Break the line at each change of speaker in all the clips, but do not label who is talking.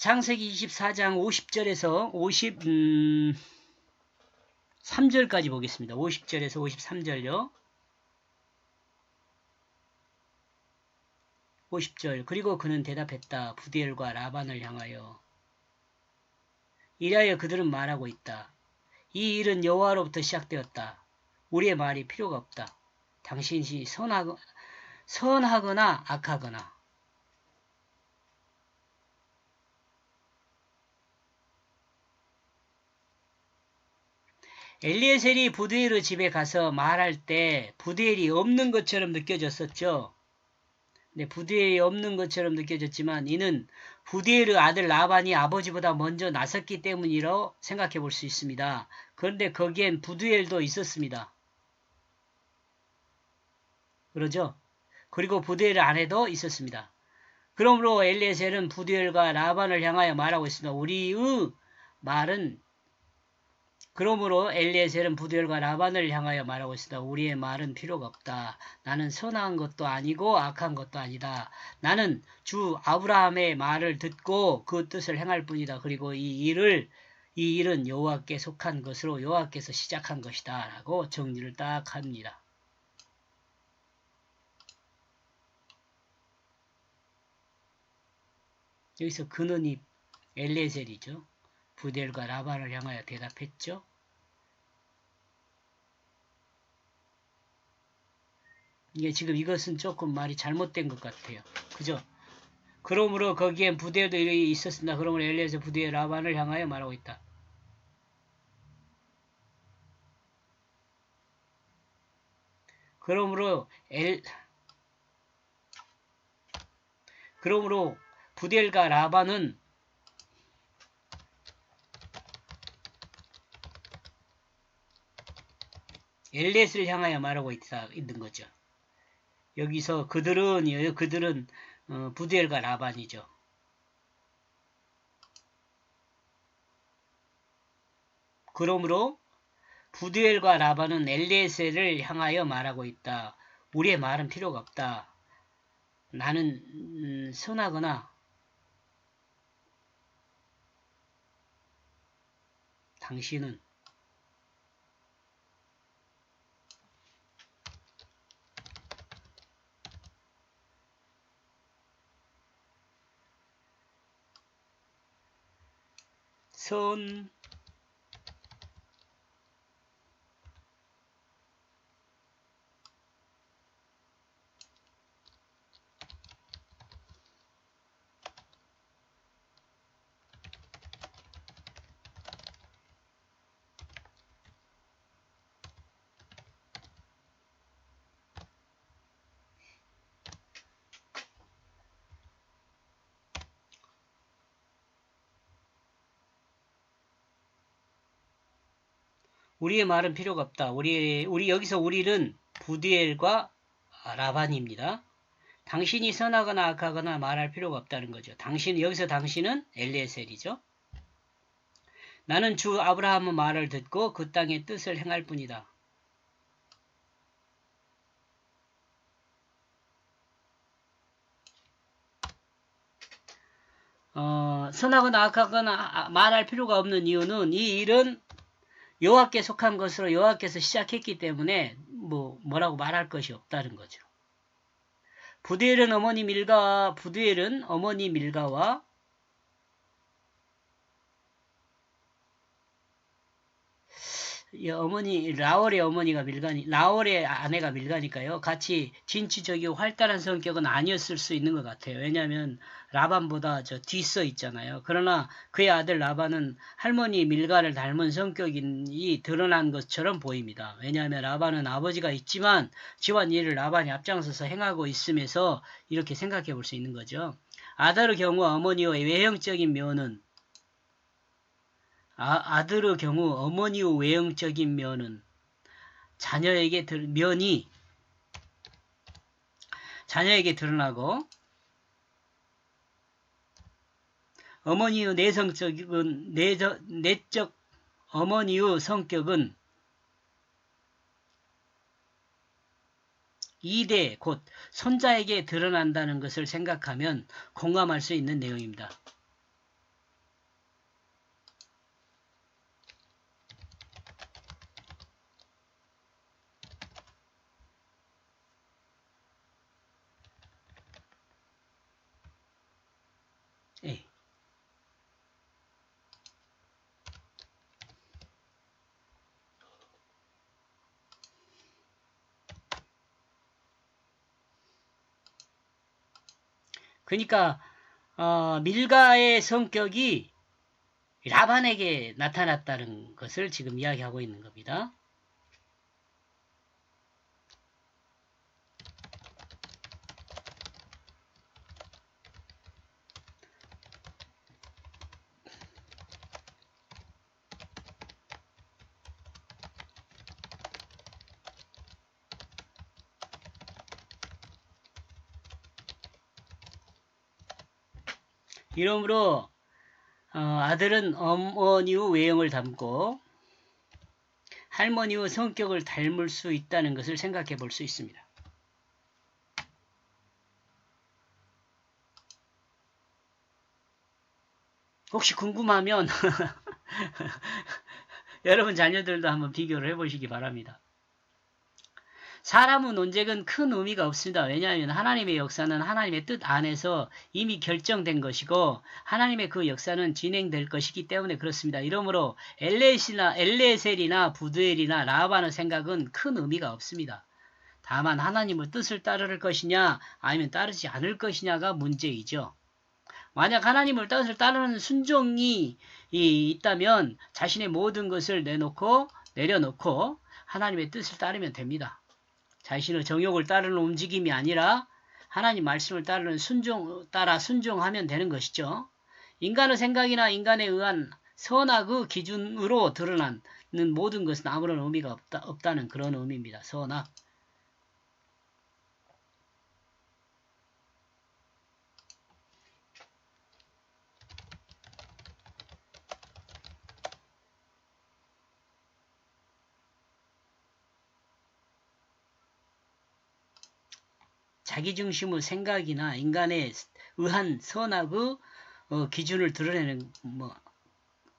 창세기 24장 50절에서 53절까지 보겠습니다. 50절에서 53절요. 50절. 그리고 그는 대답했다. 부디엘과 라반을 향하여 이리하여 그들은 말하고 있다. 이 일은 여호와로부터 시작되었다. 우리의 말이 필요가 없다. 당신이 선하거나 악하거나 엘리에셀이 부디엘의 집에 가서 말할 때 부디엘이 없는 것처럼 느껴졌었죠. 근데 부디엘이 없는 것처럼 느껴졌지만 이는 부디엘의 아들 라반이 아버지보다 먼저 나섰기 때문이라고 생각해 볼 수 있습니다. 그런데 거기엔 부디엘도 있었습니다. 그러죠? 그리고 부디엘의 아내도 있었습니다. 그러므로 엘리에셀은 부디엘과 라반을 향하여 말하고 있습니다. 우리의 말은 그러므로 엘리에셀은 부디엘과 라반을 향하여 말하고 있습니다. 우리의 말은 필요가 없다. 나는 선한 것도 아니고 악한 것도 아니다. 나는 주 아브라함의 말을 듣고 그 뜻을 행할 뿐이다. 그리고 이 일은 여호와께 속한 것으로 여호와께서 시작한 것이다. 라고 정리를 딱 합니다. 여기서 그는이 엘리에셀이죠. 부디엘과 라반을 향하여 대답했죠. 이게 지금 이것은 조금 말이 잘못된 것 같아요. 그죠? 그러므로 거기엔 부디엘도 있었습니다. 그러므로 엘리에셀 부디엘 라반을 향하여 말하고 있다. 그러므로 부디엘과 라반은 엘리에셀을 향하여 말하고 있는 거죠. 여기서 그들은 부디엘과 라반이죠. 그러므로 부디엘과 라반은 엘리에셀을 향하여 말하고 있다. 우리의 말은 필요가 없다. 나는 선하거나 당신은 선 우리의 말은 필요가 없다. 여기서 우리는 부디엘과 라반입니다. 당신이 선하거나 악하거나 말할 필요가 없다는 거죠. 여기서 당신은 엘리에셀이죠. 나는 주 아브라함의 말을 듣고 그 땅의 뜻을 행할 뿐이다. 선하거나 악하거나 말할 필요가 없는 이유는 이 일은 여호와께 속한 것으로 여호와께서 시작했기 때문에 뭐라고 말할 것이 없다는 거죠. 부디엘은 어머니 밀가와 라월의 아내가 밀가니까요. 같이 진취적이고 활달한 성격은 아니었을 수 있는 것 같아요. 왜냐하면 라반보다 뒤서 있잖아요. 그러나 그의 아들 라반은 할머니 밀가를 닮은 성격이 드러난 것처럼 보입니다. 왜냐하면 라반은 아버지가 있지만 집안일을 라반이 앞장서서 행하고 있음에서 이렇게 생각해 볼 수 있는 거죠. 아들의 경우 어머니의 외형적인 면은 아들의 경우 어머니의 외형적인 면은 자녀에게 드러나고 어머니의 내적 어머니의 성격은 2대 곧 손자에게 드러난다는 것을 생각하면 공감할 수 있는 내용입니다. 예. 그러니까 밀가의 성격이 라반에게 나타났다는 것을 지금 이야기하고 있는 겁니다. 이러므로 아들은 어머니의 외형을 닮고 할머니의 성격을 닮을 수 있다는 것을 생각해 볼 수 있습니다. 혹시 궁금하면 여러분 자녀들도 한번 비교를 해보시기 바랍니다. 사람의 논쟁은 큰 의미가 없습니다. 왜냐하면 하나님의 역사는 하나님의 뜻 안에서 이미 결정된 것이고 하나님의 그 역사는 진행될 것이기 때문에 그렇습니다. 이러므로 엘레셀이나 부두엘이나 라반의 생각은 큰 의미가 없습니다. 다만 하나님의 뜻을 따를 것이냐 아니면 따르지 않을 것이냐가 문제이죠. 만약 하나님의 뜻을 따르는 순종이 있다면 자신의 모든 것을 내려놓고 하나님의 뜻을 따르면 됩니다. 자신의 정욕을 따르는 움직임이 아니라 하나님 말씀을 따라 순종하면 되는 것이죠. 인간의 생각이나 인간에 의한 선악의 기준으로 드러나는 모든 것은 아무런 의미가 없다는 그런 의미입니다. 선악. 자기중심의 생각이나 인간에 의한 선악의 기준을 드러내는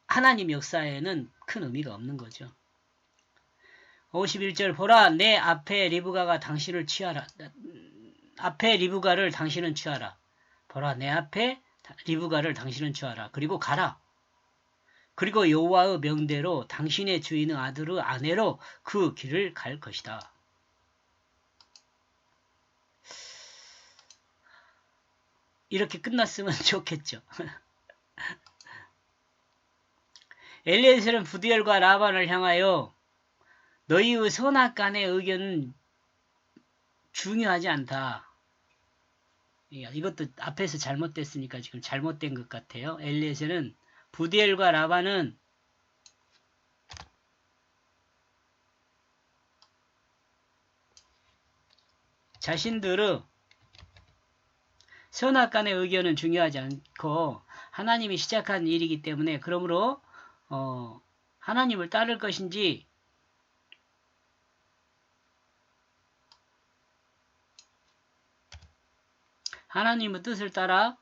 하나님 역사에는 큰 의미가 없는 거죠. 51절 보라 내 앞에 리브가가 당신을 취하라. 앞에 리브가를 당신은 취하라. 보라 내 앞에 리브가를 당신은 취하라. 그리고 가라. 그리고 여호와의 명대로 당신의 주인의 아들의 아내로 그 길을 갈 것이다. 이렇게 끝났으면 좋겠죠. 엘리에셀은 부디엘과 라반을 향하여 너희의 선악간의 의견은 중요하지 않다. 이것도 앞에서 잘못됐으니까 지금 잘못된 것 같아요. 엘리에셀은 부디엘과 라반은 자신들의 선악간의 의견은 중요하지 않고 하나님이 시작한 일이기 때문에 그러므로 하나님을 따를 것인지 하나님의 뜻을 따라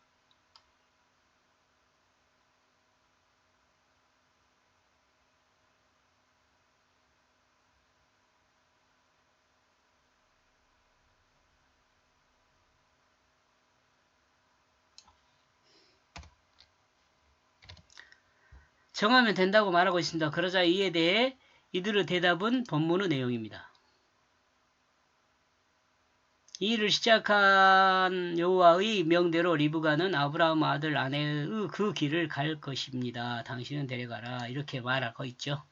정하면 된다고 말하고 있습니다. 그러자 이에 대해 이들의 대답은 본문의 내용입니다. 이 일을 시작한 여호와의 명대로 리브가는 아브라함 아들 아내의 그 길을 갈 것입니다. 당신은 데려가라. 이렇게 말하고 있죠.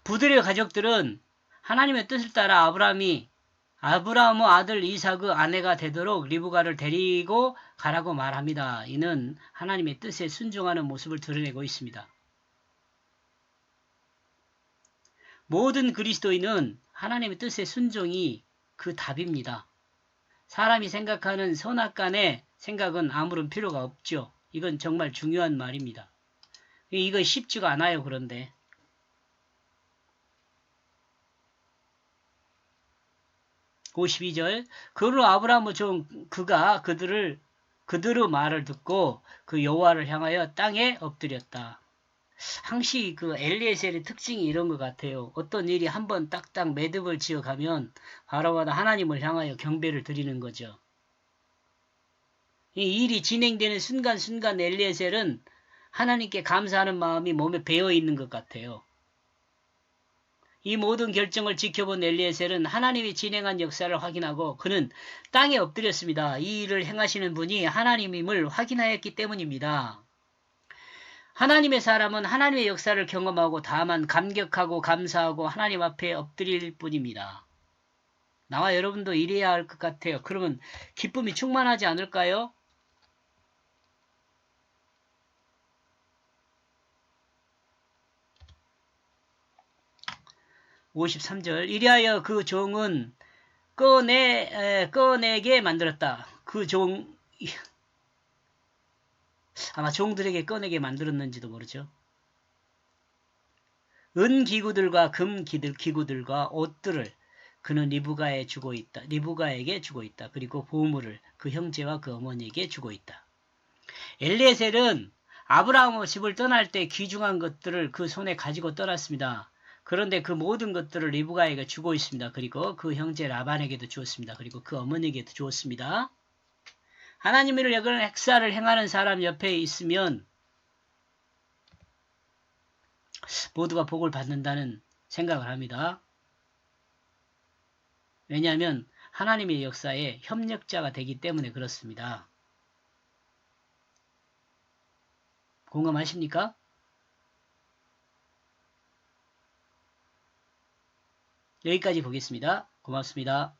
부들의 가족들은 하나님의 뜻을 따라 아브라함의 아들 이삭의 아내가 되도록 리브가를 데리고 가라고 말합니다. 이는 하나님의 뜻에 순종하는 모습을 드러내고 있습니다. 모든 그리스도인은 하나님의 뜻에 순종이 그 답입니다. 사람이 생각하는 선악간의 생각은 아무런 필요가 없죠. 이건 정말 중요한 말입니다. 이거 쉽지가 않아요. 그런데 52절 그러므로 아브라함은 그가 그들의 말을 듣고 그 여호와를 향하여 땅에 엎드렸다. 항시 그 엘리에셀의 특징이 이런 것 같아요. 어떤 일이 한번 딱딱 매듭을 지어가면 바로바로 하나님을 향하여 경배를 드리는 거죠. 이 일이 진행되는 순간순간 엘리에셀은 하나님께 감사하는 마음이 몸에 배어 있는 것 같아요. 이 모든 결정을 지켜본 엘리에셀은 하나님이 진행한 역사를 확인하고 그는 땅에 엎드렸습니다. 이 일을 행하시는 분이 하나님임을 확인하였기 때문입니다. 하나님의 사람은 하나님의 역사를 경험하고 다만 감격하고 감사하고 하나님 앞에 엎드릴 뿐입니다. 나와 여러분도 이래야 할 것 같아요. 그러면 기쁨이 충만하지 않을까요? 53절 이리하여 그 종은 꺼내게 만들었다. 그 종, 아마 종들에게 꺼내게 만들었는지도 모르죠. 은기구들과 금기구들과 옷들을 그는 리브가에게 주고 있다. 그리고 보물을 그 형제와 그 어머니에게 주고 있다. 엘리에셀은 아브라함의 집을 떠날 때 귀중한 것들을 그 손에 가지고 떠났습니다. 그런데 그 모든 것들을 리브가에게 주고 있습니다. 그리고 그 형제 라반에게도 주었습니다. 그리고 그 어머니에게도 주었습니다. 하나님의 역사를 행하는 사람 옆에 있으면 모두가 복을 받는다는 생각을 합니다. 왜냐하면 하나님의 역사에 협력자가 되기 때문에 그렇습니다. 공감하십니까? 여기까지 보겠습니다. 고맙습니다.